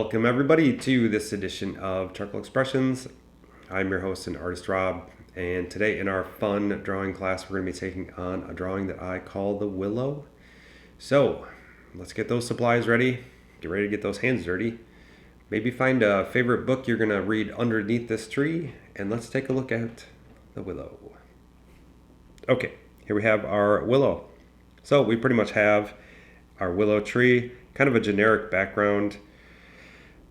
Welcome everybody to this edition of Charcoal Expressions. I'm your host and artist Rob, and today in our fun drawing class we're going to be taking on a drawing that I call the Willow. So let's get those supplies ready, get ready to get those hands dirty, maybe find a favorite book you're going to read underneath this tree, and let's take a look at the Willow. Okay, here we have our Willow. So we pretty much have our willow tree, kind of a generic background.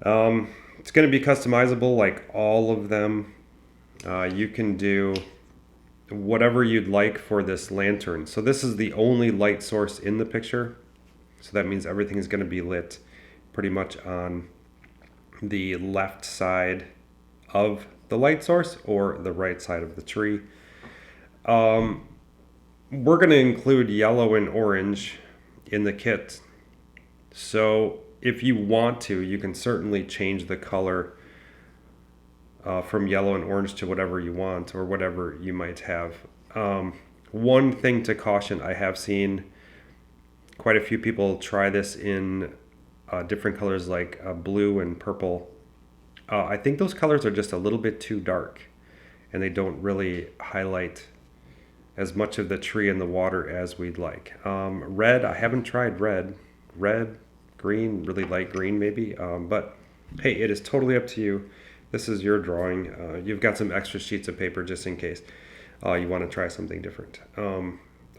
It's going to be customizable like all of them. You can do whatever you'd like for this lantern. So this is the only light source in the picture. So that means everything is going to be lit pretty much on the left side of the light source or the right side of the tree. We're going to include yellow and orange in the kit. So if you want to, you can certainly change the color from yellow and orange to whatever you want or whatever you might have. One thing to caution, I have seen quite a few people try this in different colors like blue and purple. I think those colors are just a little bit too dark and they don't really highlight as much of the tree and the water as we'd like. Red, I haven't tried red. Red, green, really light green maybe. But hey, it is totally up to you. This is your drawing. You've got some extra sheets of paper just in case you want to try something different.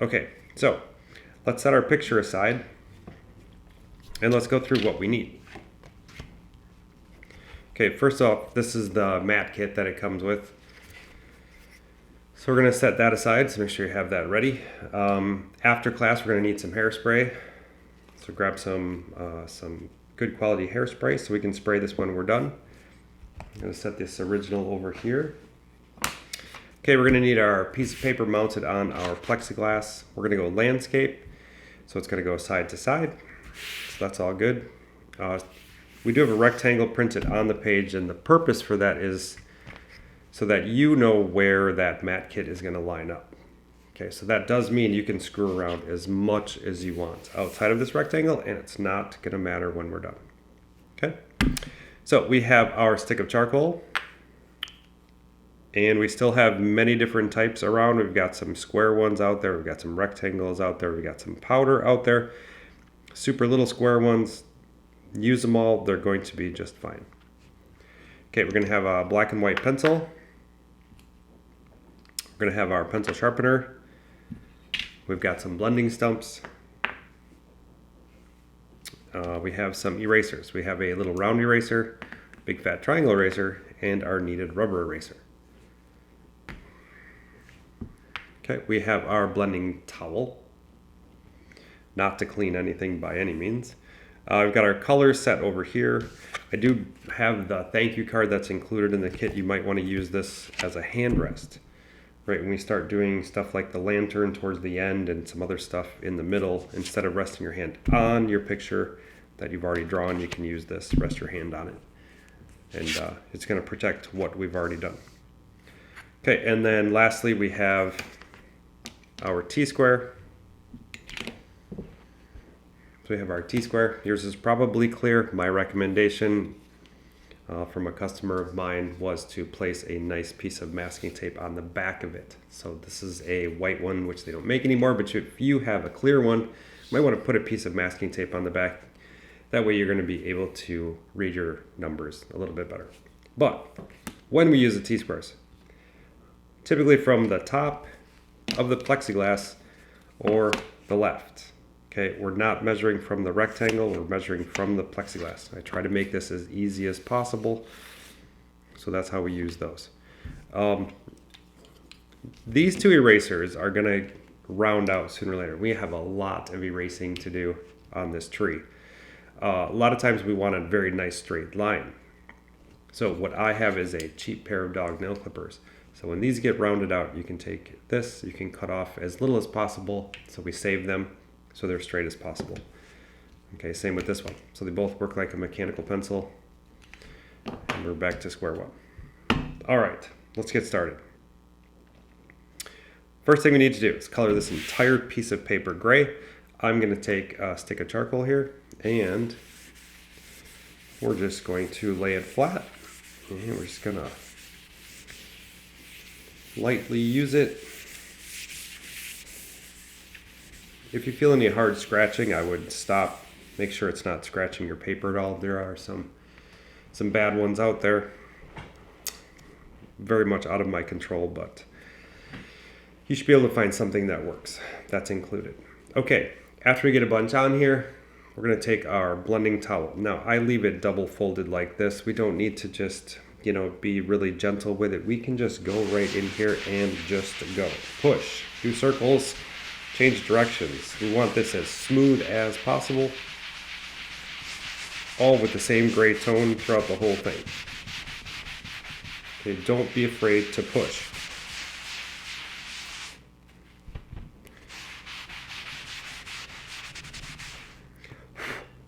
Okay, so let's set our picture aside and let's go through what we need. Okay, first off, this is the mat kit that it comes with. So we're going to set that aside, so make sure you have that ready. After class, we're going to need some hairspray. So grab some good quality hairspray so we can spray this when we're done. I'm going to set this original over here. Okay, we're going to need our piece of paper mounted on our plexiglass. We're going to go landscape, so it's going to go side to side. So that's all good. We do have a rectangle printed on the page, and the purpose for that is so that you know where that mat kit is going to line up. Okay, so that does mean you can screw around as much as you want outside of this rectangle, and it's not going to matter when we're done. Okay, so we have our stick of charcoal, and we still have many different types around. We've got some square ones out there, we've got some rectangles out there, we've got some powder out there, super little square ones. Use them all, they're going to be just fine. Okay, we're going to have a black and white pencil. We're going to have our pencil sharpener. We've got some blending stumps. We have some erasers. We have a little round eraser, big fat triangle eraser, and our kneaded rubber eraser. Okay, we have our blending towel. Not to clean anything by any means. We've got our colors set over here. I do have the thank you card that's included in the kit. You might want to use this as a hand rest. Right, when we start doing stuff like the lantern towards the end and some other stuff in the middle, instead of resting your hand on your picture that you've already drawn, you can use this, rest your hand on it. And it's going to protect what we've already done. Okay, and then lastly we have our T-square. So we have our T-square. Yours is probably clear. My recommendation from a customer of mine was to place a nice piece of masking tape on the back of it. So this is a white one, which they don't make anymore, but if you have a clear one, you might want to put a piece of masking tape on the back. That way you're going to be able to read your numbers a little bit better. But when we use the T-squares, typically from the top of the plexiglass or the left. Okay, we're not measuring from the rectangle, we're measuring from the plexiglass. I try to make this as easy as possible, so that's how we use those. These two erasers are going to round out sooner or later. We have a lot of erasing to do on this tree. A lot of times we want a very nice straight line. So what I have is a cheap pair of dog nail clippers. So when these get rounded out, you can take this, you can cut off as little as possible, so we save them so they're straight as possible. Okay, same with this one. So they both work like a mechanical pencil. And we're back to square one. All right, let's get started. First thing we need to do is color this entire piece of paper gray. I'm going to take a stick of charcoal here and we're just going to lay it flat. And we're just gonna lightly use it. If you feel any hard scratching, I would stop. Make sure it's not scratching your paper at all. There are some bad ones out there. Very much out of my control, but you should be able to find something that works. That's included. Okay, after we get a bunch on here, we're gonna take our blending towel. Now, I leave it double folded like this. We don't need to just, be really gentle with it. We can just go right in here and just go. Push, do circles, change directions. We want this as smooth as possible. All with the same gray tone throughout the whole thing. Okay, don't be afraid to push.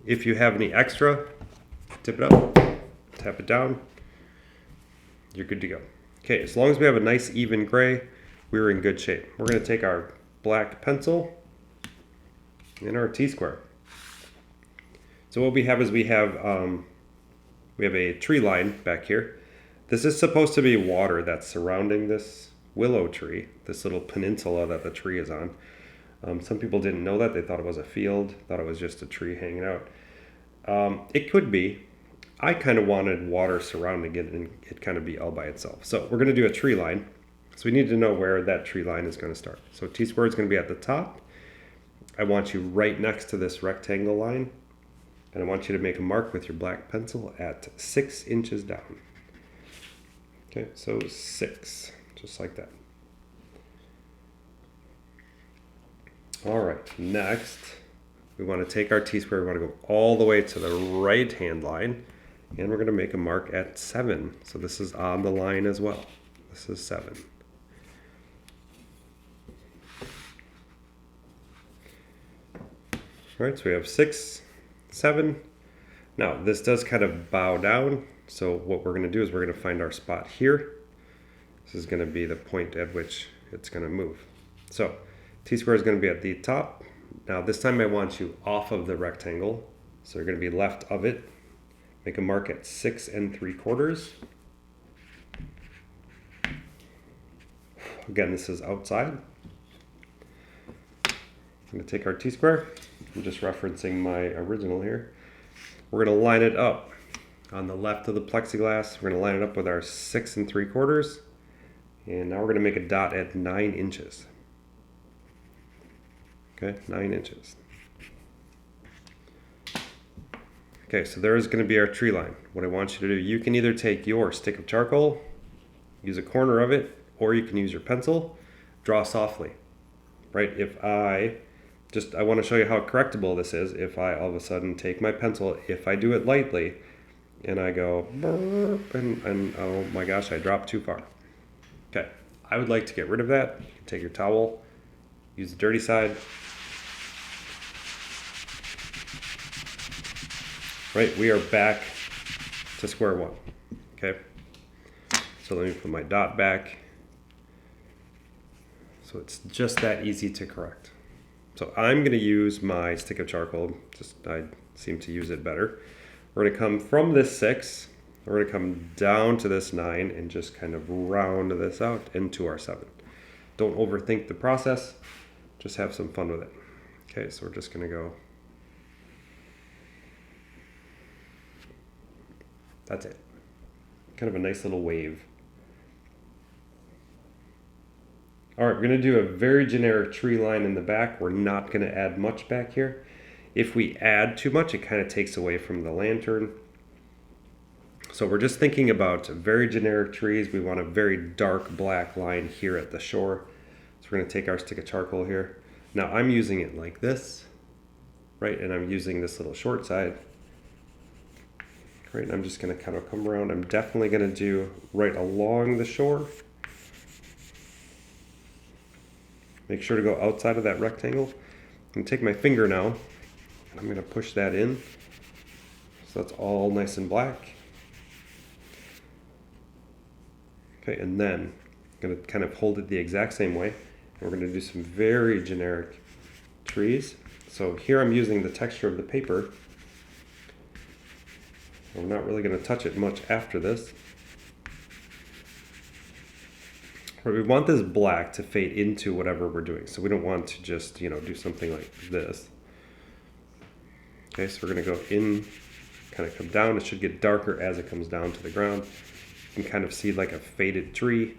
If you have any extra, tip it up, tap it down, you're good to go. Okay, as long as we have a nice even gray, we're in good shape. We're gonna take our black pencil and our T-square. So what we have is we have a tree line back here. This is supposed to be water that's surrounding this willow tree, this little peninsula that the tree is on. Some people didn't know that. They thought it was a field, thought it was just a tree hanging out. It could be. I kind of wanted water surrounding it and it kind of be all by itself. So we're going to do a tree line. So we need to know where that tree line is going to start. So T-square is going to be at the top. I want you right next to this rectangle line. And I want you to make a mark with your black pencil at 6 inches down. Okay, so 6, just like that. All right, next, we want to take our T-square, we want to go all the way to the right-hand line, and we're going to make a mark at 7. So this is on the line as well. This is 7. All right, so we have 6, 7. Now, this does kind of bow down, so what we're going to do is we're going to find our spot here. This is going to be the point at which it's going to move. So T-square is going to be at the top. Now this time I want you off of the rectangle. So you're going to be left of it. Make a mark at 6 3/4. Again, this is outside. I'm going to take our T-square. I'm just referencing my original here. We're going to line it up on the left of the plexiglass. We're going to line it up with our 6 3/4. And now we're going to make a dot at 9 inches. Okay, 9 inches. Okay, so there is going to be our tree line. What I want you to do, you can either take your stick of charcoal, use a corner of it, or you can use your pencil, draw softly. Right? I want to show you how correctable this is. If I all of a sudden take my pencil, if I do it lightly, and I go, burp, and oh my gosh, I dropped too far. Okay, I would like to get rid of that. You can take your towel, use the dirty side. Right, we are back to square one. Okay, so let me put my dot back. So it's just that easy to correct. So I'm going to use my stick of charcoal. I seem to use it better. We're going to come from this 6. We're going to come down to this 9 and just kind of round this out into our 7. Don't overthink the process. Just have some fun with it. Okay, so we're just going to go. That's it. Kind of a nice little wave. All right, we're going to do a very generic tree line in the back. We're not going to add much back here. If we add too much, it kind of takes away from the lantern. So we're just thinking about very generic trees. We want a very dark black line here at the shore. So we're going to take our stick of charcoal here. Now I'm using it like this, right? And I'm using this little short side. Right, and I'm just going to kind of come around. I'm definitely going to do right along the shore. Make sure to go outside of that rectangle. I'm going to take my finger now, and I'm going to push that in. So that's all nice and black. Okay, and then I'm going to kind of hold it the exact same way. And we're going to do some very generic trees. So here I'm using the texture of the paper. We're not really going to touch it much after this. But we want this black to fade into whatever we're doing. So we don't want to just, do something like this. Okay, so we're going to go in, kind of come down. It should get darker as it comes down to the ground. You can kind of see like a faded tree.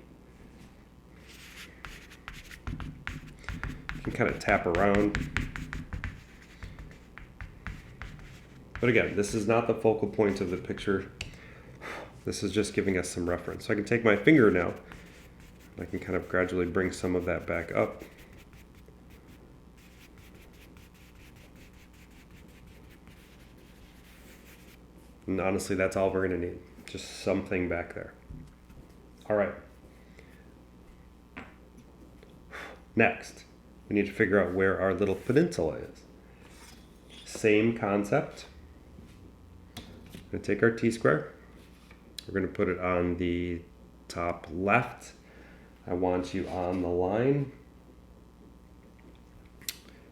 You can kind of tap around. But again, this is not the focal point of the picture. This is just giving us some reference. So I can take my finger now. I can kind of gradually bring some of that back up. And honestly, that's all we're going to need. Just something back there. All right. Next, we need to figure out where our little peninsula is. Same concept. We're going to take our T-square. We're going to put it on the top left. I want you on the line.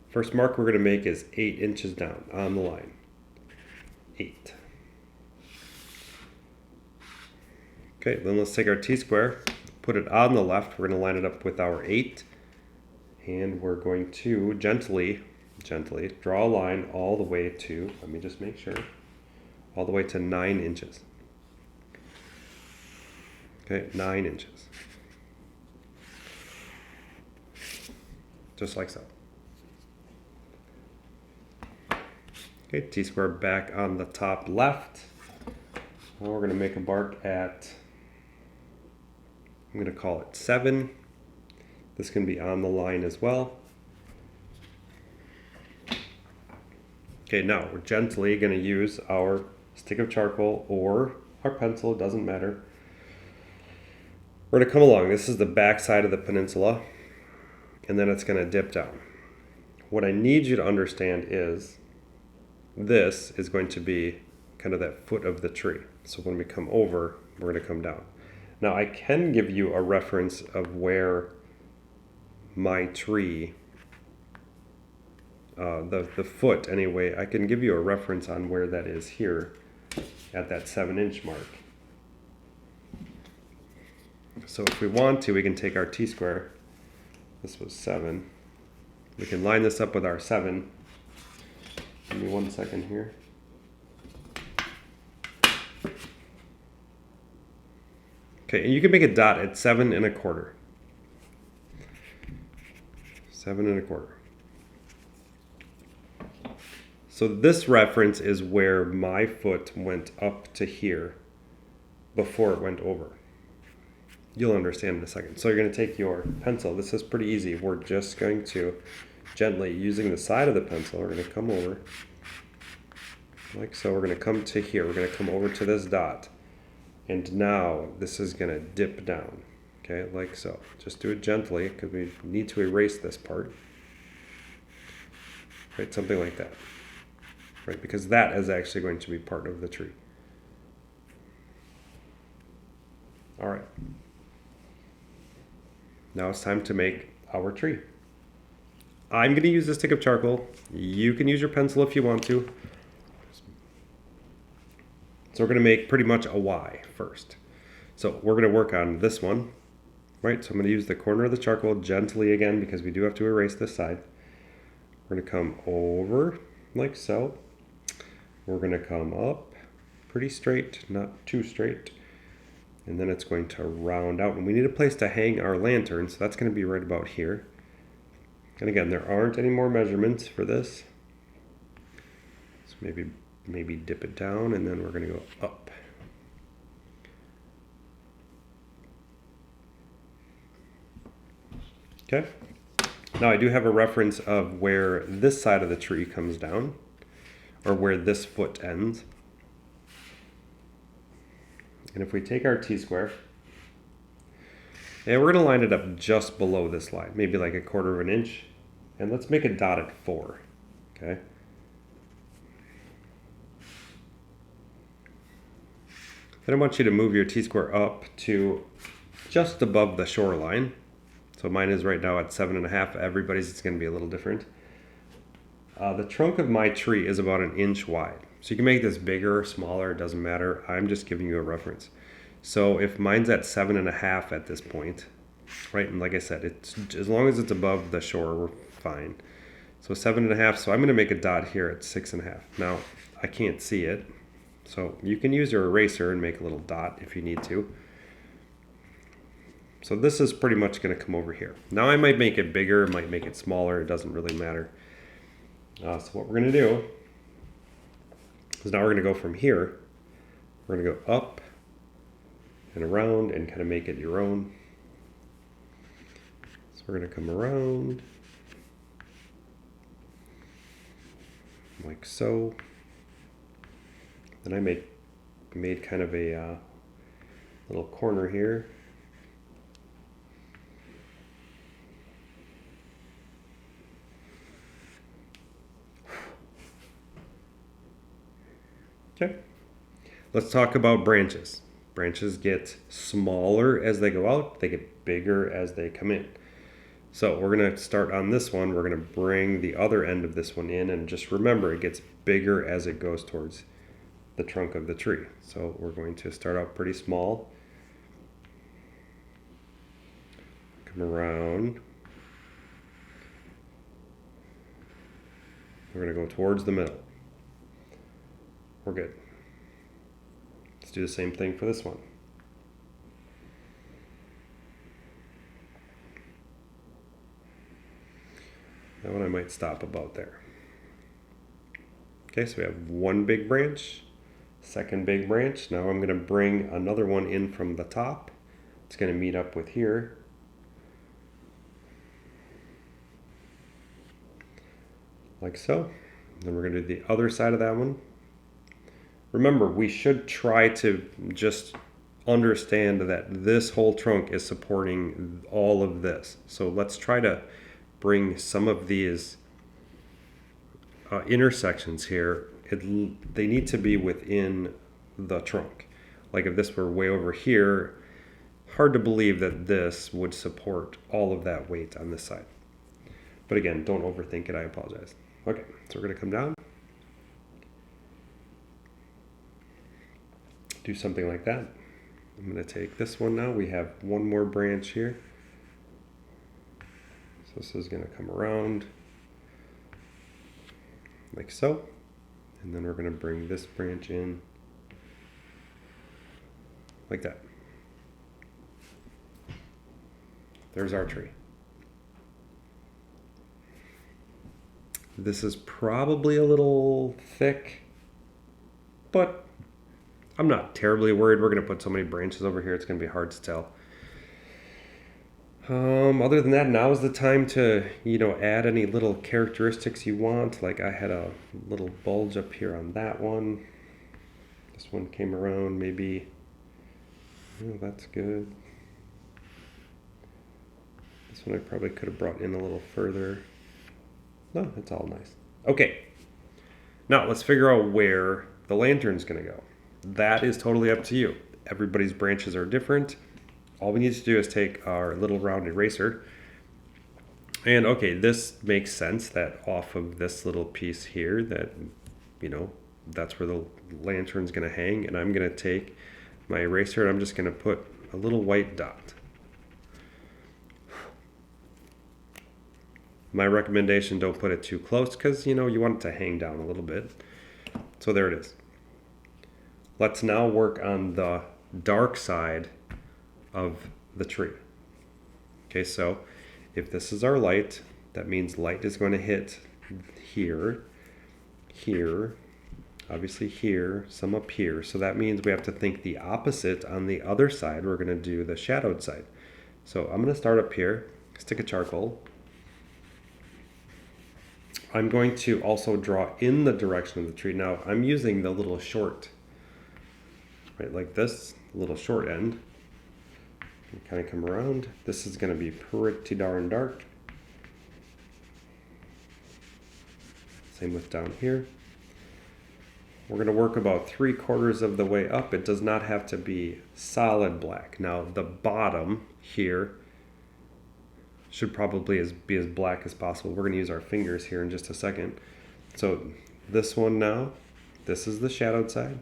First mark we're going to make is 8 inches down on the line. 8. Okay, then let's take our T-square, put it on the left. We're going to line it up with our 8. And we're going to gently draw a line all the way to, let me just make sure, all the way to 9 inches. Okay, 9 inches. Just like so. Okay, T-square back on the top left. Now we're going to make a mark at, I'm going to call it 7. This can be on the line as well. Okay, now we're gently going to use our stick of charcoal or our pencil, it doesn't matter. We're going to come along. This is the back side of the peninsula, and then it's going to dip down. What I need you to understand is this is going to be kind of that foot of the tree. So when we come over, we're going to come down. Now I can give you a reference of where my tree, the foot anyway, I can give you a reference on where that is here at that 7-inch mark. So if we want to, we can take our T-square. This was 7. We can line this up with our 7. Give me 1 second here. Okay, and you can make a dot at 7 1/4. 7 1/4. So this reference is where my foot went up to here before it went over. You'll understand in a second. So you're going to take your pencil. This is pretty easy. We're just going to gently, using the side of the pencil, we're going to come over. Like so, we're going to come to here. We're going to come over to this dot. And now this is going to dip down. Okay, like so. Just do it gently because we need to erase this part. Right, something like that. Right, because that is actually going to be part of the tree. All right. Now it's time to make our tree. I'm going to use a stick of charcoal. You can use your pencil if you want to. So we're going to make pretty much a Y first. So we're going to work on this one. Right, so I'm going to use the corner of the charcoal gently again because we do have to erase this side. We're going to come over like so. We're going to come up pretty straight, not too straight. And then it's going to round out. And we need a place to hang our lantern, so that's going to be right about here. And again, there aren't any more measurements for this. So maybe dip it down, and then we're going to go up. Okay. Now I do have a reference of where this side of the tree comes down, or where this foot ends. And if we take our T-square, and we're going to line it up just below this line, maybe like 1/4 inch. And let's make a dot at 4, okay? Then I want you to move your T-square up to just above the shoreline. So mine is right now at 7 1/2. Everybody's is going to be a little different. The trunk of my tree is about 1 inch wide. So you can make this bigger or smaller, it doesn't matter. I'm just giving you a reference. So if mine's at 7.5 at this point, right? And like I said, it's as long as it's above the shore, we're fine. So 7.5, so I'm gonna make a dot here at 6.5. Now, I can't see it. So you can use your eraser and make a little dot if you need to. So this is pretty much gonna come over here. Now I might make it bigger, might make it smaller, it doesn't really matter. So what we're gonna do is now we're gonna go from here, we're gonna go up and around and kind of make it your own. So we're gonna come around like so. Then I made kind of a little corner here. Okay, let's talk about branches. Branches get smaller as they go out, they get bigger as they come in. So we're gonna start on this one, we're gonna bring the other end of this one in, and just remember it gets bigger as it goes towards the trunk of the tree. So we're going to start out pretty small, come around, we're gonna go towards the middle. We're good. Let's do the same thing for this one. That one I might stop about there. Okay, so we have one big branch, second big branch. Now I'm going to bring another one in from the top. It's going to meet up with here. Like so. Then we're going to do the other side of that one. Remember, we should try to just understand that this whole trunk is supporting all of this. So let's try to bring some of these intersections here. They need to be within the trunk. Like if this were way over here, hard to believe that this would support all of that weight on this side. But again, don't overthink it, I apologize. Okay, so we're gonna come down. Do something like that. I'm going to take this one now. We have one more branch here. So this is going to come around like so. And then we're going to bring this branch in like that. There's our tree. This is probably a little thick, but I'm not terribly worried. We're going to put so many branches over here, it's going to be hard to tell. Other than that, now is the time to, add any little characteristics you want. Like I had a little bulge up here on that one. This one came around, maybe. Oh, that's good. This one I probably could have brought in a little further. No, that's all nice. Okay. Now let's figure out where the lantern's going to go. That is totally up to you. Everybody's branches are different. All we need to do is take our little round eraser. And okay, this makes sense that off of this little piece here that, that's where the lantern's gonna hang. And I'm gonna take my eraser and I'm just gonna put a little white dot. My recommendation, don't put it too close because, you want it to hang down a little bit. So there it is. Let's now work on the dark side of the tree. Okay, so if this is our light, that means light is going to hit here, here, obviously here, some up here. So that means we have to think the opposite on the other side. We're going to do the shadowed side. So I'm going to start up here, stick a charcoal. I'm going to also draw in the direction of the tree. Now I'm using the little short, right, like this little short end. And kind of come around. This is going to be pretty darn dark. Same with down here. We're going to work about 3/4 of the way up. It does not have to be solid black. Now the bottom here should probably be as black as possible. We're going to use our fingers here in just a second. So this one now, This is the shadowed side.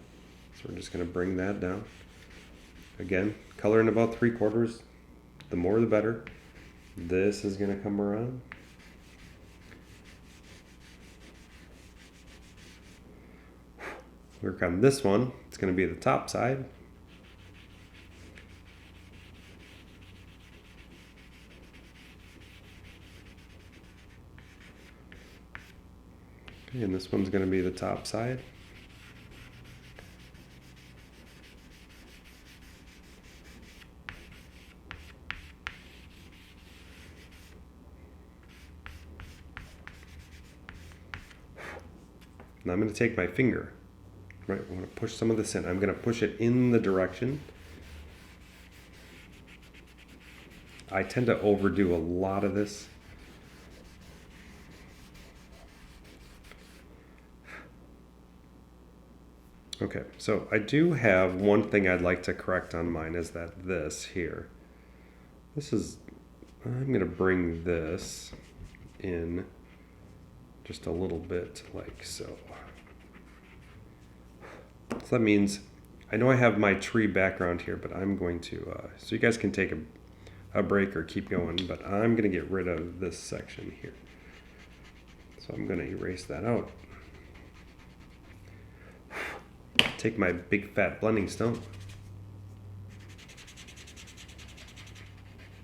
So we're just going to bring that down. Again, color in about 3/4. The more the better. This is going to come around. Work on this one. It's going to be the top side. Okay, and this one's going to be the top side. Now I'm going to take my finger, right? I'm going to push some of this in. I'm going to push it in the direction. I tend to overdo a lot of this. Okay, so I do have one thing I'd like to correct on mine is that this here. This is, I'm going to bring this in just a little bit like so. So that means, I know I have my tree background here, but I'm going to, so you guys can take a break or keep going, but I'm going to get rid of this section here. So I'm going to erase that out. Take my big fat blending stone.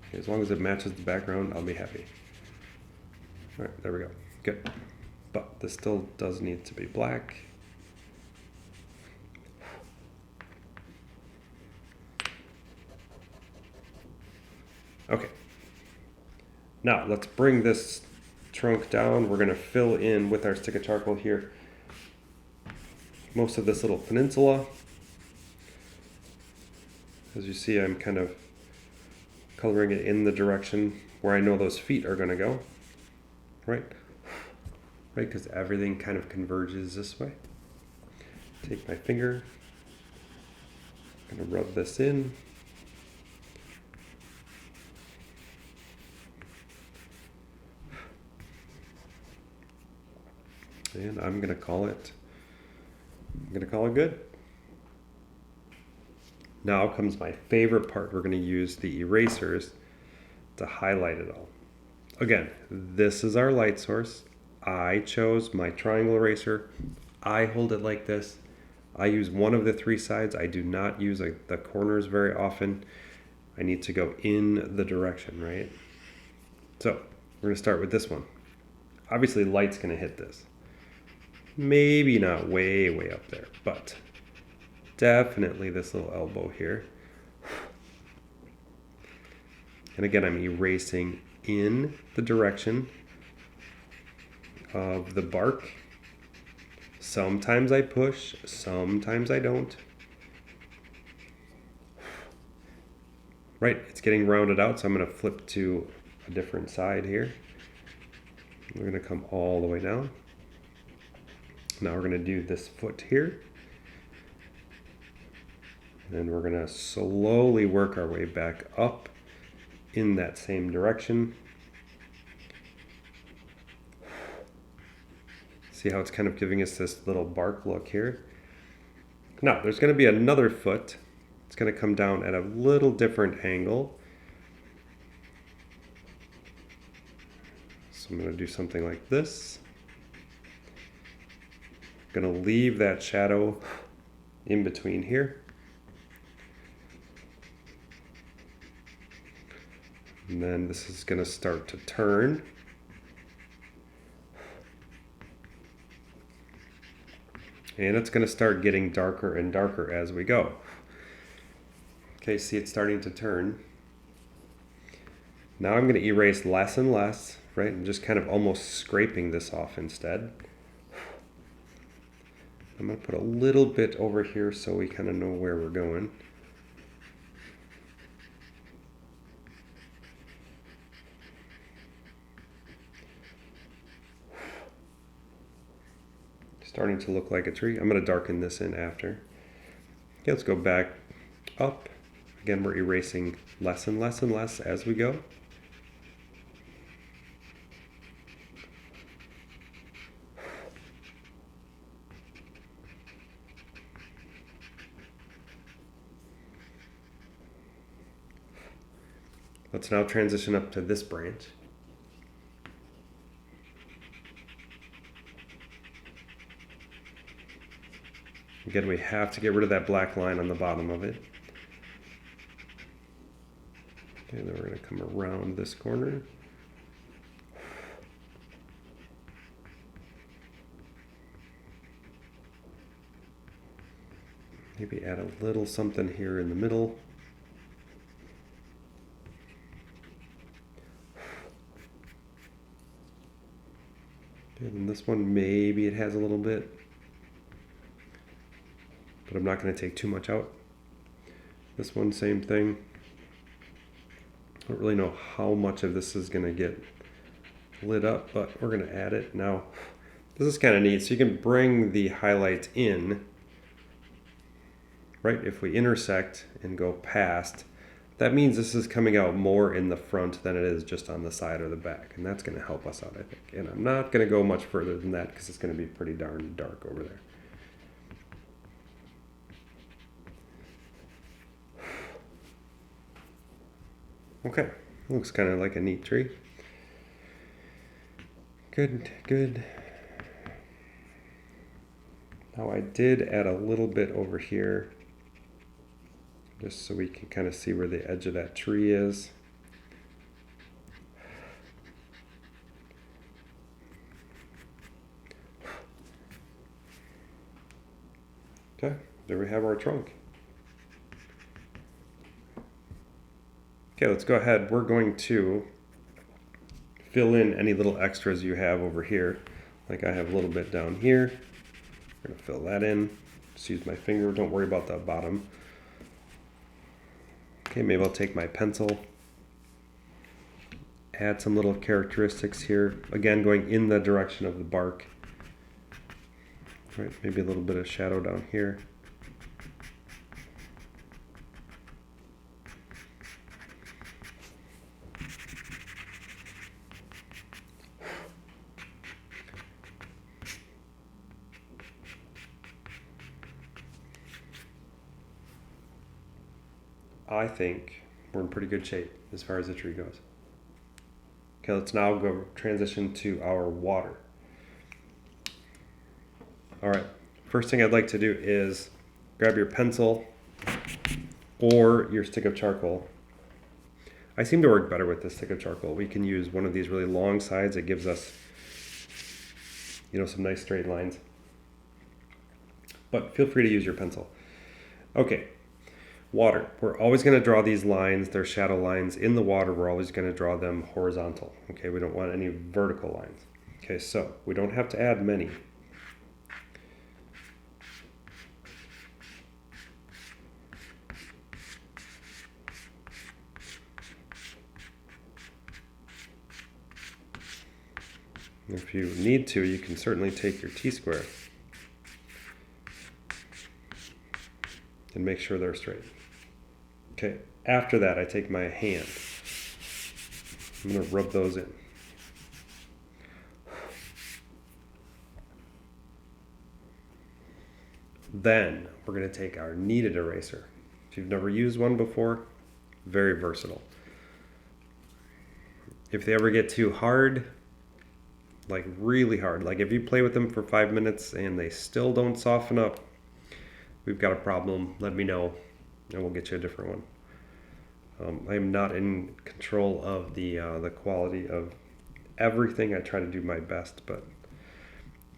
Okay, as long as it matches the background, I'll be happy. All right, there we go. Good. But this still does need to be black. Okay. Now let's bring this trunk down. We're going to fill in with our stick of charcoal here most of this little peninsula. As you see, I'm kind of coloring it in the direction where I know those feet are going to go, right? Right, because everything kind of converges this way. Take my finger, I'm going to rub this in. And I'm going to call it good. Now comes my favorite part. We're going to use the erasers to highlight it all. Again, this is our light source. I chose my triangle eraser. I hold it like this. I use one of the three sides. I do not use the corners very often. I need to go in the direction, right? So we're going to start with this one. Obviously, light's going to hit this. Maybe not way up there, but definitely this little elbow here. And again, I'm erasing in the direction of the bark. Sometimes I push, sometimes I don't. Right, it's getting rounded out, so I'm going to flip to a different side here. We're going to come all the way down. Now we're going to do this foot here. And then we're going to slowly work our way back up in that same direction. See how it's kind of giving us this little bark look here? Now, there's going to be another foot. It's going to come down at a little different angle. So I'm going to do something like this. Going to leave that shadow in between here. And then this is going to start to turn. And it's going to start getting darker and darker as we go. Okay, see it's starting to turn. Now I'm going to erase less and less, right? And just kind of almost scraping this off instead. I'm going to put a little bit over here so we kind of know where we're going. Starting to look like a tree. I'm going to darken this in after. Okay, let's go back up. Again, we're erasing less and less and less as we go. Let's now transition up to this branch. Again, we have to get rid of that black line on the bottom of it. Okay, then we're going to come around this corner. Maybe add a little something here in the middle. Okay, then this one, maybe it has a little bit, but I'm not going to take too much out. This one, same thing. I don't really know how much of this is going to get lit up, but we're going to add it. Now, this is kind of neat. So you can bring the highlight in, right? If we intersect and go past, that means this is coming out more in the front than it is just on the side or the back. And that's going to help us out, I think. And I'm not going to go much further than that because it's going to be pretty darn dark over there. Okay, looks kind of like a neat tree. Good, good. Now I did add a little bit over here, just so we can kind of see where the edge of that tree is. Okay, there we have our trunk. Okay, let's go ahead. We're going to fill in any little extras you have over here. Like I have a little bit down here. We're going to fill that in. Just use my finger. Don't worry about the bottom. Okay, maybe I'll take my pencil. Add some little characteristics here. Again, going in the direction of the bark. Right, maybe a little bit of shadow down here. I think we're in pretty good shape as far as the tree goes. Okay, let's now go transition to our water. All right, first thing I'd like to do is grab your pencil or your stick of charcoal. I seem to work better with this stick of charcoal. We can use one of these really long sides. It gives us, some nice straight lines. But feel free to use your pencil. Okay. Water. We're always going to draw these lines, they're shadow lines. In the water, we're always going to draw them horizontal. Okay, we don't want any vertical lines. Okay, so we don't have to add many. If you need to, you can certainly take your T-square and make sure they're straight. Okay, after that, I take my hand. I'm going to rub those in. Then we're going to take our kneaded eraser. If you've never used one before, very versatile. If they ever get too hard, like really hard, like if you play with them for 5 minutes and they still don't soften up, we've got a problem. Let me know and we'll get you a different one. I am not in control of the quality of everything. I try to do my best, but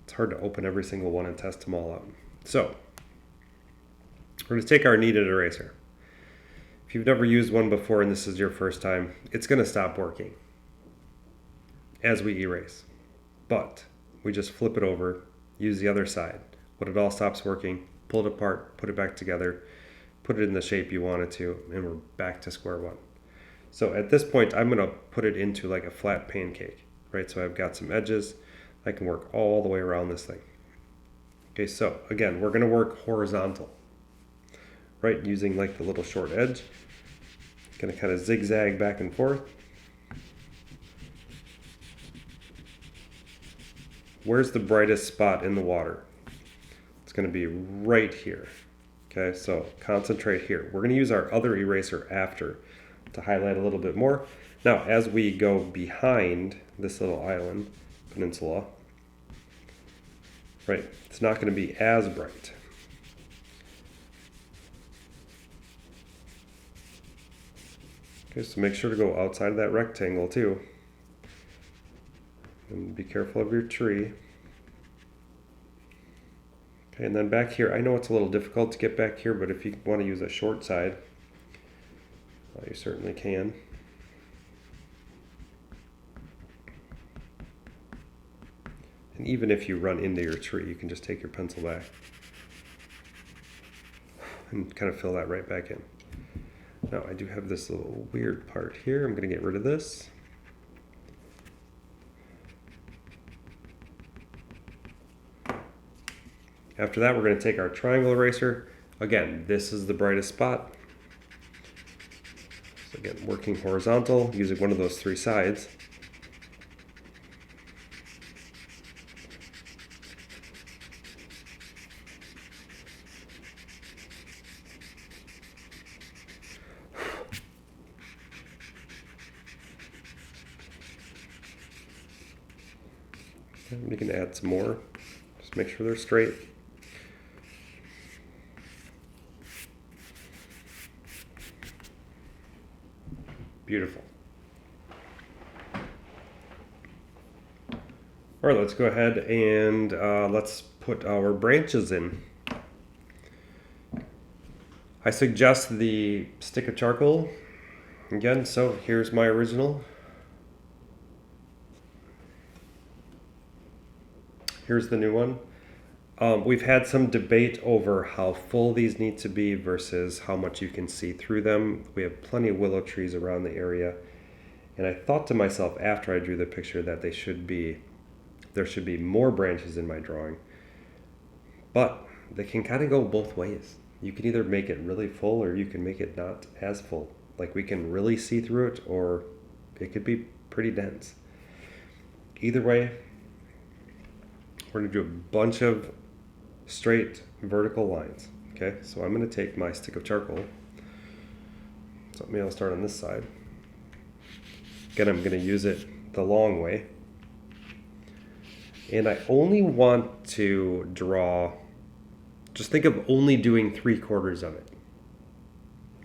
it's hard to open every single one and test them all out. So we're going to take our kneaded eraser. If you've never used one before and this is your first time, it's going to stop working as we erase. But we just flip it over, use the other side. When it all stops working, pull it apart, put it back together, put it in the shape you want it to, and we're back to square one. So at this point, I'm going to put it into like a flat pancake, right? So I've got some edges. I can work all the way around this thing. Okay, so again, we're going to work horizontal, right? Using like the little short edge. Going to kind of zigzag back and forth. Where's the brightest spot in the water? It's going to be right here. Okay, so concentrate here. We're going to use our other eraser after to highlight a little bit more. Now, as we go behind this little island, peninsula, right, it's not going to be as bright. Okay, so make sure to go outside of that rectangle too. And be careful of your tree. Okay, and then back here, I know it's a little difficult to get back here, but if you want to use a short side, you certainly can. And even if you run into your tree, you can just take your pencil back and kind of fill that right back in. Now I do have this little weird part here. I'm going to get rid of this. After that, we're going to take our triangle eraser. Again, this is the brightest spot. So again, working horizontal, using one of those three sides. And we can add some more. Just make sure they're straight. Beautiful. All right, let's go ahead and let's put our branches in. I suggest the stick of charcoal. Again, so here's my original. Here's the new one. We've had some debate over how full these need to be versus how much you can see through them. We have plenty of willow trees around the area. And I thought to myself after I drew the picture that there should be more branches in my drawing. But they can kind of go both ways. You can either make it really full or you can make it not as full. Like we can really see through it, or it could be pretty dense. Either way, we're going to do a bunch of straight vertical lines. Okay, so I'm going to take my stick of charcoal. So maybe I'll start on this side. Again, I'm going to use it the long way. And I only want to draw, just think of only doing 3/4 of it.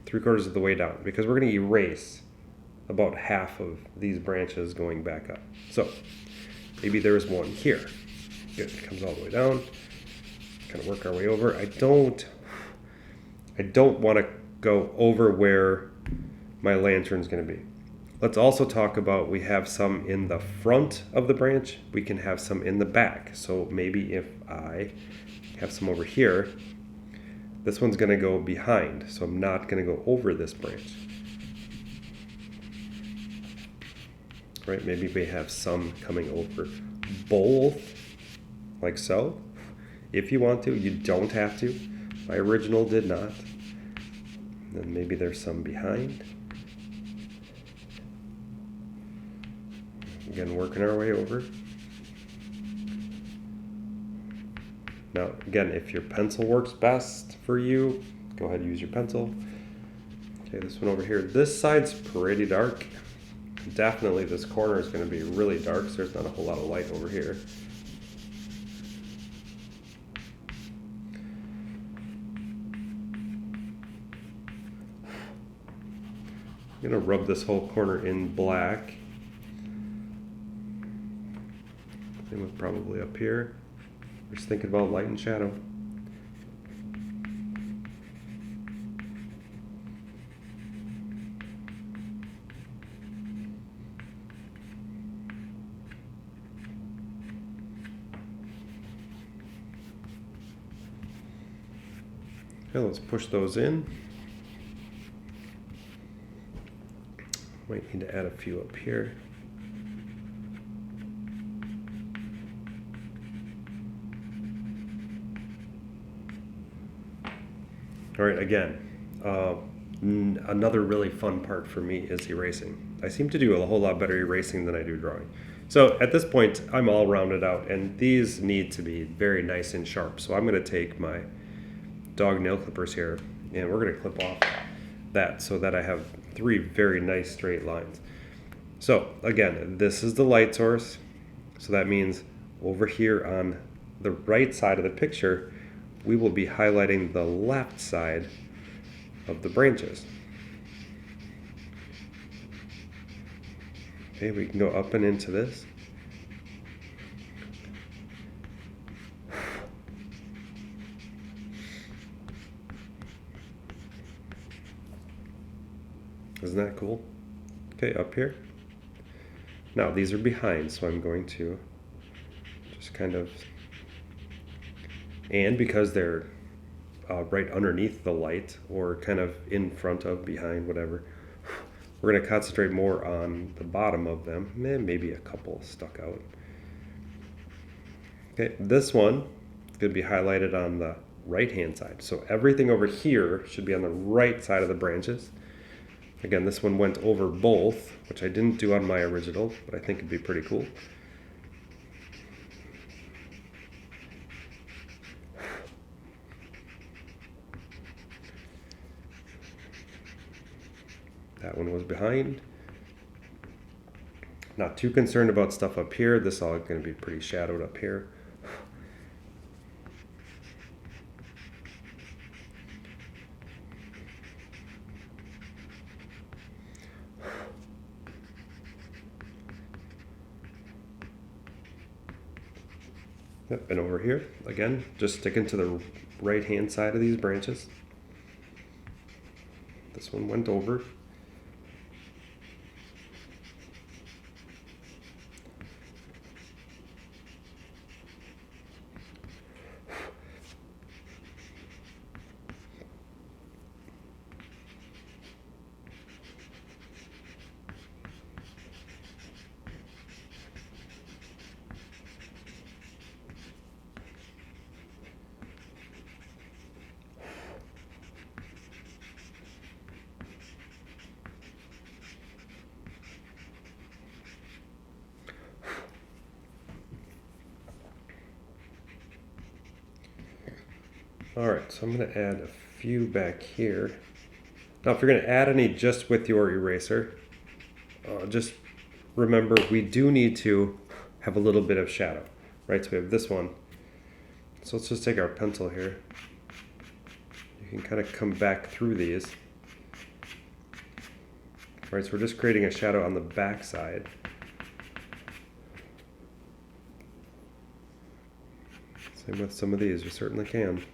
3/4 of the way down, because we're going to erase about half of these branches going back up. So maybe there's one here. Good, it comes all the way down. Kind of work our way over. I don't want to go over where my lantern's going to be. Let's also talk about, we have some in the front of the branch. We can have some in the back. So maybe if I have some over here, this one's going to go behind. So I'm not going to go over this branch. Right? Maybe we have some coming over both, like so. If you want to, you don't have to. My original did not. Then maybe there's some behind. Again, working our way over. Now, again, if your pencil works best for you, go ahead and use your pencil. Okay, this one over here. This side's pretty dark. Definitely this corner is going to be really dark, so there's not a whole lot of light over here. I'm going to rub this whole corner in black. Same with probably up here. Just thinking about light and shadow. Okay, let's push those in. Might need to add a few up here. All right, again, another really fun part for me is erasing. I seem to do a whole lot better erasing than I do drawing. So at this point, I'm all rounded out, and these need to be very nice and sharp. So I'm going to take my dog nail clippers here, and we're going to clip off that so that I have 3 very nice straight lines. So again, this is the light source. So that means over here on the right side of the picture, we will be highlighting the left side of the branches. Okay, we can go up and into this. Isn't that cool? Okay, up here. Now these are behind, so I'm going to just kind of, and because they're right underneath the light or kind of in front of, behind, whatever, we're going to concentrate more on the bottom of them, and maybe a couple stuck out. Okay, this one is going to be highlighted on the right hand side. So everything over here should be on the right side of the branches. Again, this one went over both, which I didn't do on my original, but I think it'd be pretty cool. That one was behind. Not too concerned about stuff up here. This is all going to be pretty shadowed up here. Yep, and over here, again, just sticking to the right-hand side of these branches. This one went over. Alright, so I'm going to add a few back here. Now if you're going to add any just with your eraser, just remember we do need to have a little bit of shadow, right? So we have this one. So let's just take our pencil here. You can kind of come back through these. Right, so we're just creating a shadow on the back side. Same with some of these, you certainly can.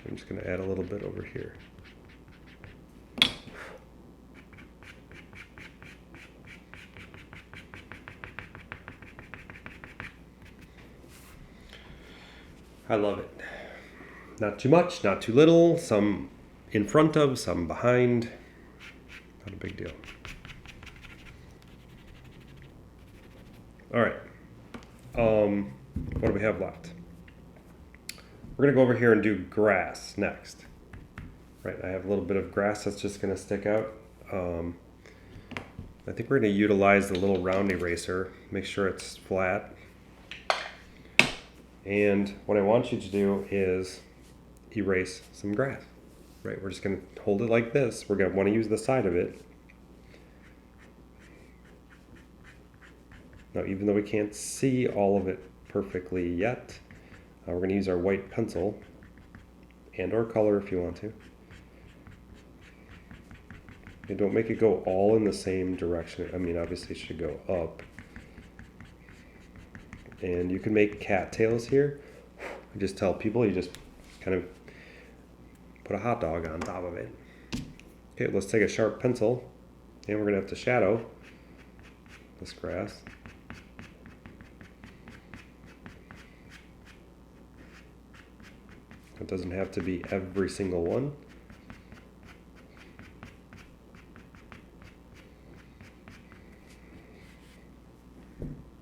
I'm just going to add a little bit over here. I love it. Not too much, not too little, some in front of, some behind. Not a big deal. All right. What do we have left? We're going to go over here and do grass next. Right, I have a little bit of grass that's just going to stick out. I think we're going to utilize the little round eraser, make sure it's flat. And what I want you to do is erase some grass. Right, we're just going to hold it like this. We're going to want to use the side of it. Now, even though we can't see all of it perfectly yet, we're going to use our white pencil and or color if you want to. And don't make it go all in the same direction. I mean, obviously it should go up. And you can make cattails here. I just tell people you just kind of put a hot dog on top of it. Okay, let's take a sharp pencil and we're going to have to shadow this grass. It doesn't have to be every single one.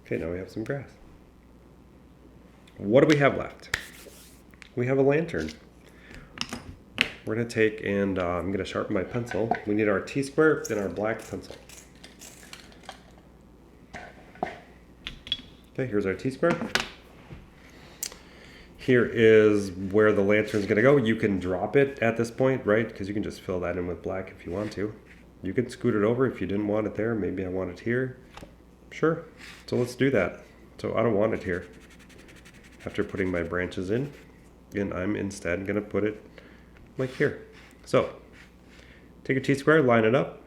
Okay, now we have some grass. What do we have left? We have a lantern. we're gonna take and I'm gonna sharpen my pencil. We need our T-square and our black pencil. Okay, here's our T-square. Here is where the lantern is gonna go. You can drop it at this point, right? Because you can just fill that in with black if you want to. You can scoot it over if you didn't want it there. Maybe I want it here. Sure, so let's do that. So I don't want it here. After putting my branches in, and I'm instead gonna put it like here. So, take a T-square, line it up.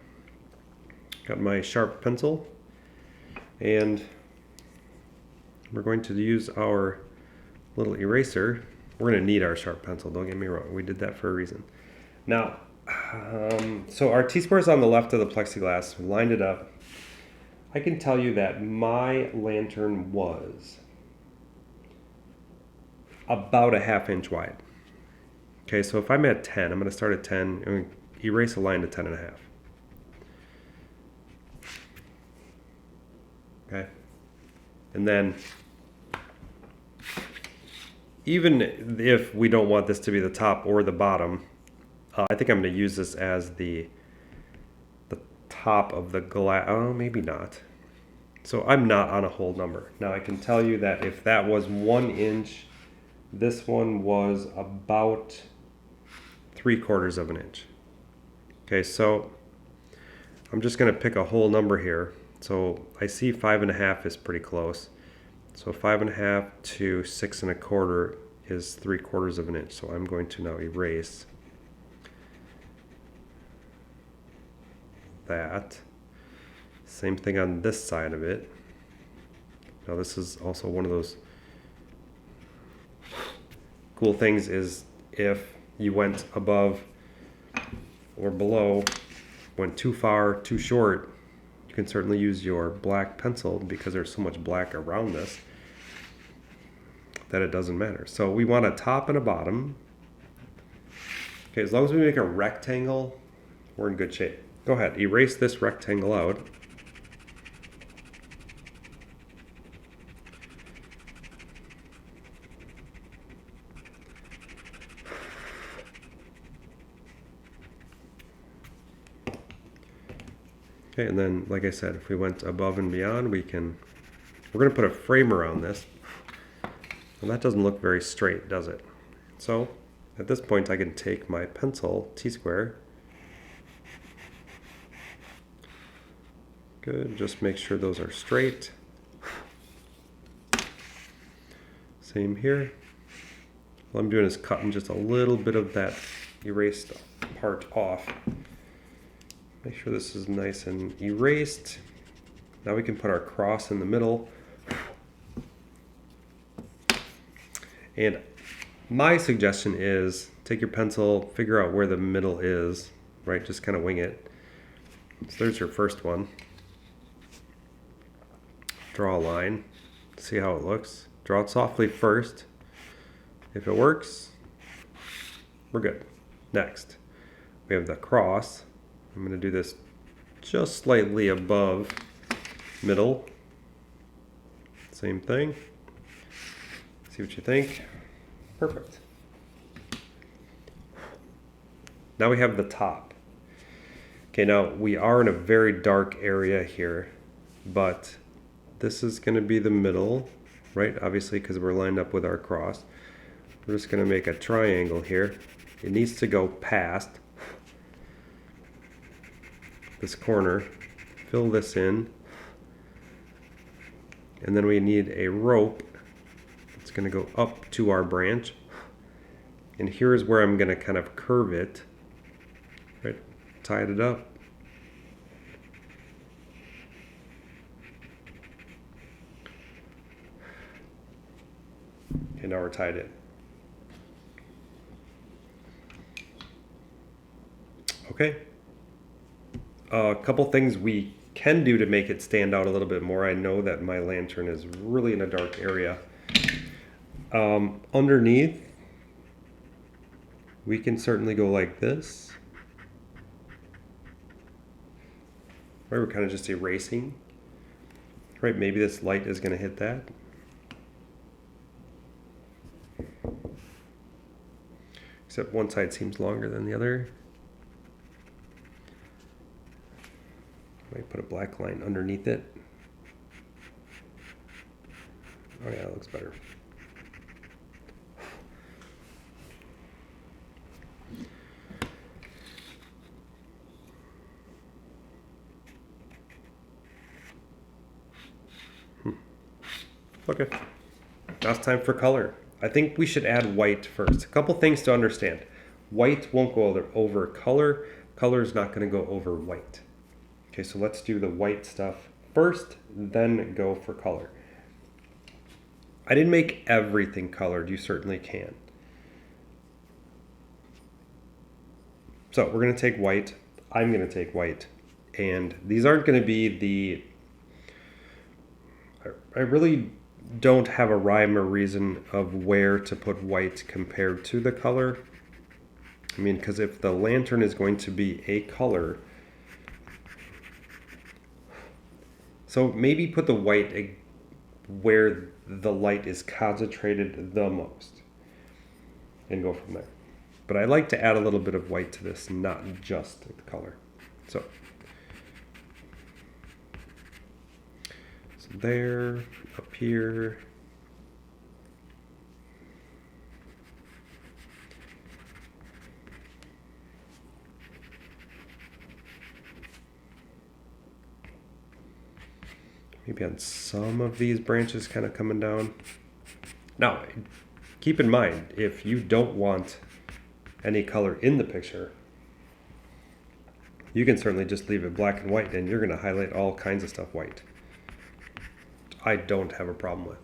Got my sharp pencil, and we're going to use our little eraser. We're gonna need our sharp pencil, don't get me wrong. We did that for a reason. Now, so our T-square is on the left of the plexiglass. We lined it up. I can tell you that my lantern was about a 1/2 inch wide. Okay, so if I'm at 10, I'm going to start at 10 and erase a line to 10 and a half. Okay, and then even if we don't want this to be the top or the bottom, I think I'm going to use this as the top of the glass. Oh, maybe not. So I'm not on a whole number. Now I can tell you that if that was 1 inch, this one was about 3/4 of an inch. Okay, so I'm just going to pick a whole number here. So I see 5 1/2 is pretty close. So 5 1/2 to 6 1/4 is 3/4 of an inch. So I'm going to now erase that. Same thing on this side of it. Now this is also one of those cool things is if you went above or below, went too far, too short, you can certainly use your black pencil because there's so much black around this that it doesn't matter. So we want a top and a bottom. Okay, as long as we make a rectangle, we're in good shape. Go ahead, erase this rectangle out. Okay, and then, like I said, if we went above and beyond, we're going to put a frame around this. And that doesn't look very straight, does it? So, at this point, I can take my pencil, T-square. Good, just make sure those are straight. Same here. All I'm doing is cutting just a little bit of that erased part off. Make sure this is nice and erased. Now we can put our cross in the middle. And my suggestion is take your pencil, figure out where the middle is, right? Just kind of wing it. So there's your first one. Draw a line, see how it looks. Draw it softly first. If it works, we're good. Next, we have the cross. I'm going to do this just slightly above middle. Same thing. See what you think. Perfect. Now we have the top. Okay, now we are in a very dark area here, but this is going to be the middle, right? Obviously, because we're lined up with our cross. We're just going to make a triangle here. It needs to go past this corner, fill this in, and then we need a rope that's going to go up to our branch, and here's where I'm going to kind of curve it, right? Tied it up. Okay, now we're tied in. Okay. A couple things we can do to make it stand out a little bit more. I know that my lantern is really in a dark area. Underneath, we can certainly go like this. Right, we're kind of just erasing. Right, maybe this light is going to hit that. except one side seems longer than the other. Might put a black line underneath it. Oh yeah, that looks better. Okay, now it's time for color. I think we should add white first. A couple things to understand. White won't go over color. Color is not going to go over white. Okay, so let's do the white stuff first, then go for color. I didn't make everything colored. You certainly can. So we're going to take white. I'm going to take white. And these aren't going to be the... I really don't have a rhyme or reason of where to put white compared to the color. I mean, because if the lantern is going to be a color, so maybe put the white where the light is concentrated the most and go from there. But I like to add a little bit of white to this, not just the color. So there, up here. Maybe on some of these branches kind of coming down. Now, keep in mind, if you don't want any color in the picture, you can certainly just leave it black and white and you're going to highlight all kinds of stuff white. I don't have a problem with.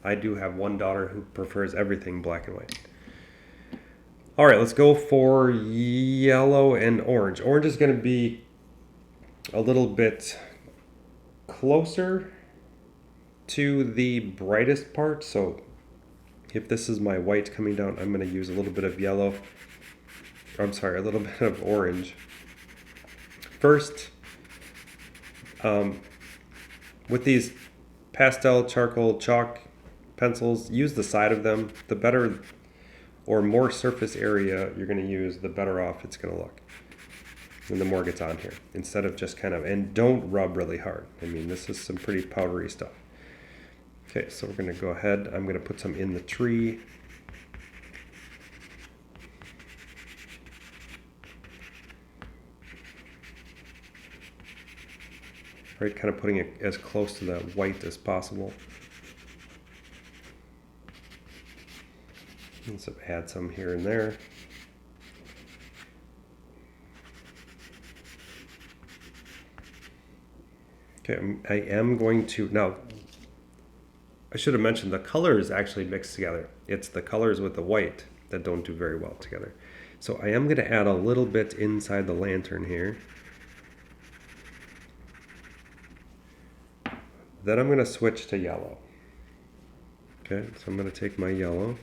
I do have one daughter who prefers everything black and white. All right, let's go for yellow and orange. Orange is going to be a little bit closer to the brightest part. So if this is my white coming down, I'm going to use a little bit of yellow. I'm sorry, a little bit of orange. First, with these pastel, charcoal, chalk pencils, use the side of them. The better or more surface area you're going to use, the better off it's going to look. And the more gets on here, instead of just kind of, and don't rub really hard. I mean, this is some pretty powdery stuff. Okay, so we're going to go ahead. I'm going to put some in the tree. Right, kind of putting it as close to the white as possible. Let's add some here and there. Okay, I am going to, now, I should have mentioned the colors actually mix together. It's the colors with the white that don't do very well together. So I am going to add a little bit inside the lantern here. Then I'm going to switch to yellow. Okay, so I'm going to take my yellow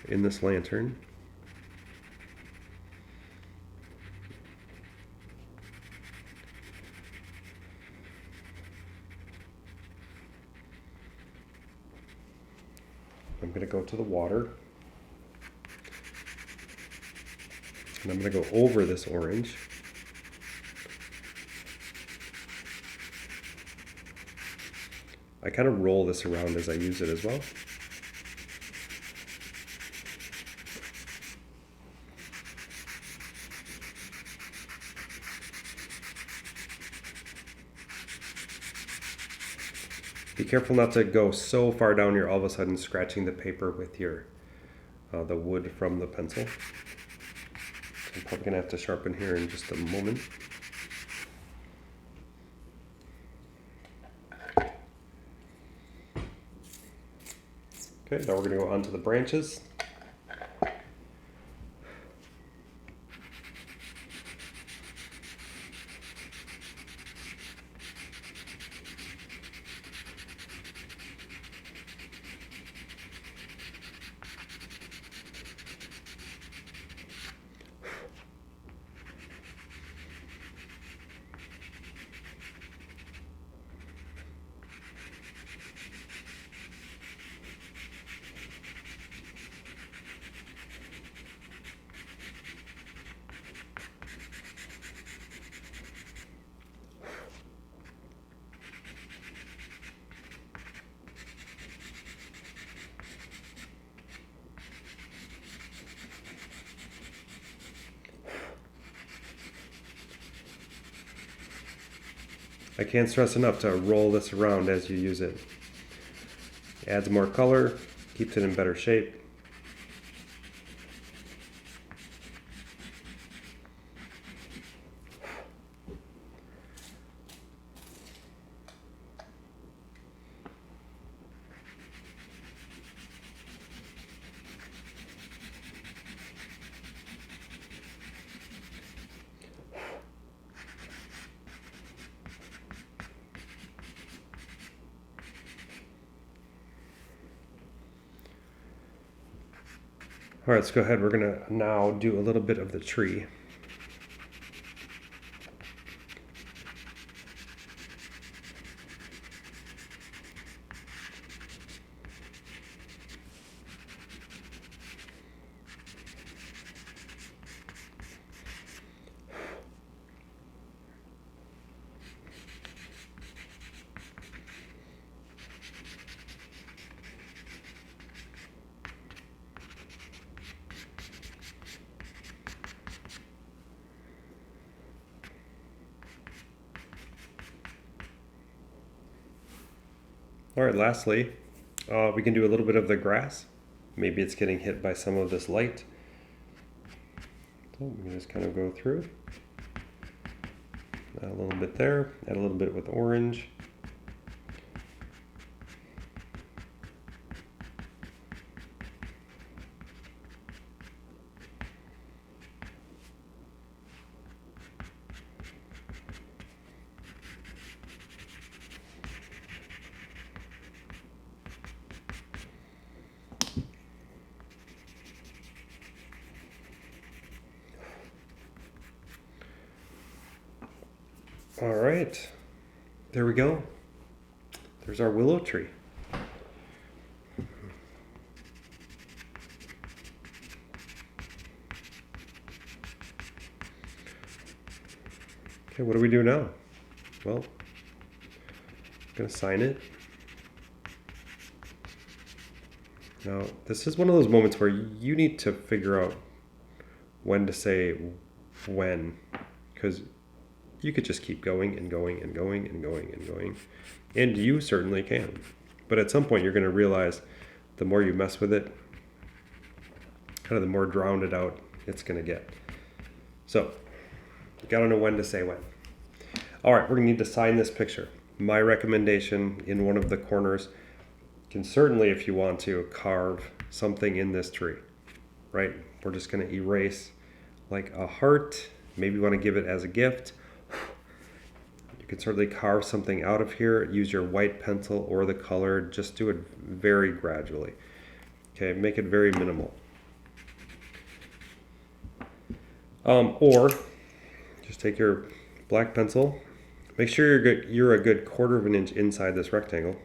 in this lantern. I'm going to go to the water. And I'm going to go over this orange. I kind of roll this around as I use it as well. Be careful not to go so far down you're all of a sudden scratching the paper with your the wood from the pencil. So I'm probably going to have to sharpen here in just a moment. Okay, now we're going to go onto the branches. I can't stress enough to roll this around as you use it. Adds more color, keeps it in better shape. All right, let's go ahead. We're gonna now do a little bit of the tree. All right, lastly, we can do a little bit of the grass. Maybe it's getting hit by some of this light. So we can just kind of go through. Add a little bit there, add a little bit with orange. All right, there we go. There's our willow tree. Okay, what do we do now? Well, I'm gonna sign it. Now, this is one of those moments where you need to figure out when to say when, because you could just keep going and going and going and going and going, and you certainly can. But at some point, you're going to realize the more you mess with it, kind of the more drowned it out it's going to get. So, you got to know when to say when. All right, we're going to need to sign this picture. My recommendation in one of the corners, can certainly, if you want to, carve something in this tree, right? We're just going to erase like a heart. Maybe you want to give it as a gift. You can certainly carve something out of here. Use your white pencil or the color. Just do it very gradually. Okay, make it very minimal. Or just take your black pencil. Make sure you're a good 1/4 of an inch inside this rectangle.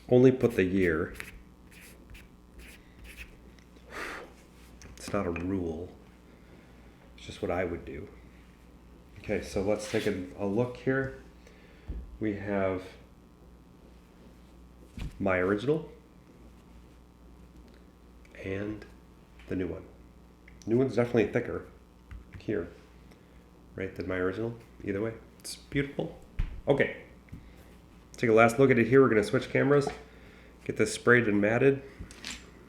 Only put the year. It's not a rule. It's just what I would do. Okay, so let's take a look here. We have my original and the new one. New one's definitely thicker here, right, than my original. Either way, it's beautiful. Okay, let's take a last look at it here. We're gonna switch cameras, get this sprayed and matted,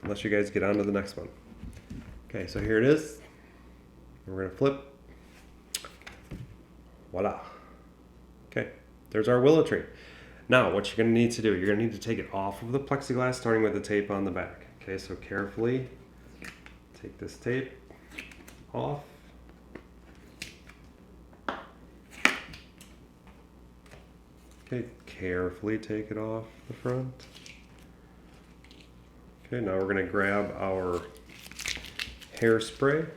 unless you guys get on to the next one. Okay, so here it is. We're gonna flip. Voila. Okay, there's our willow tree. Now, what you're gonna need to do, you're gonna need to take it off of the plexiglass, starting with the tape on the back. Okay, so carefully take this tape off. Okay, carefully take it off the front. Okay, now we're gonna grab our hairspray.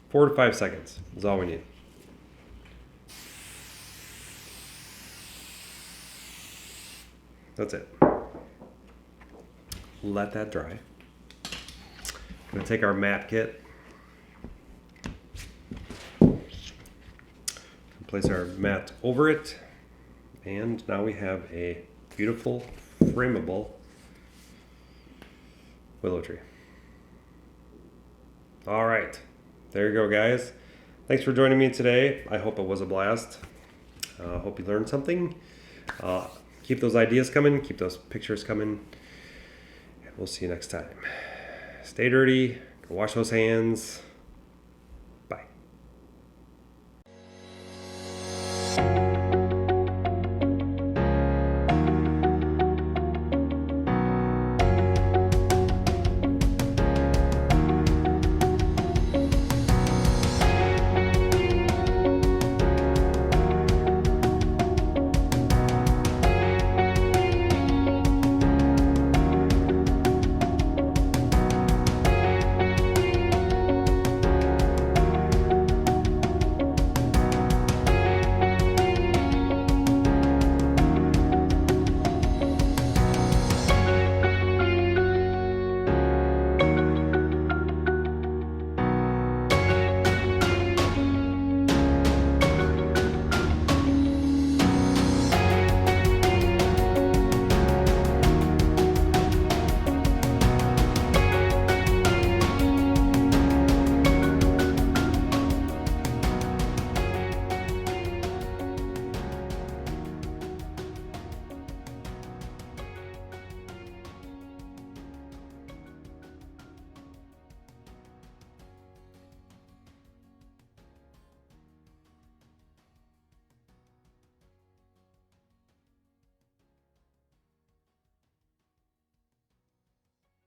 4 to 5 seconds is all we need. That's it. Let that dry. Gonna take our mat kit. Place our mat over it. And now we have a beautiful, frameable willow tree. All right. There you go, guys. Thanks for joining me today. I hope it was a blast. Hope you learned something. Keep those ideas coming. Keep those pictures coming. And we'll see you next time. Stay dirty. Go wash those hands.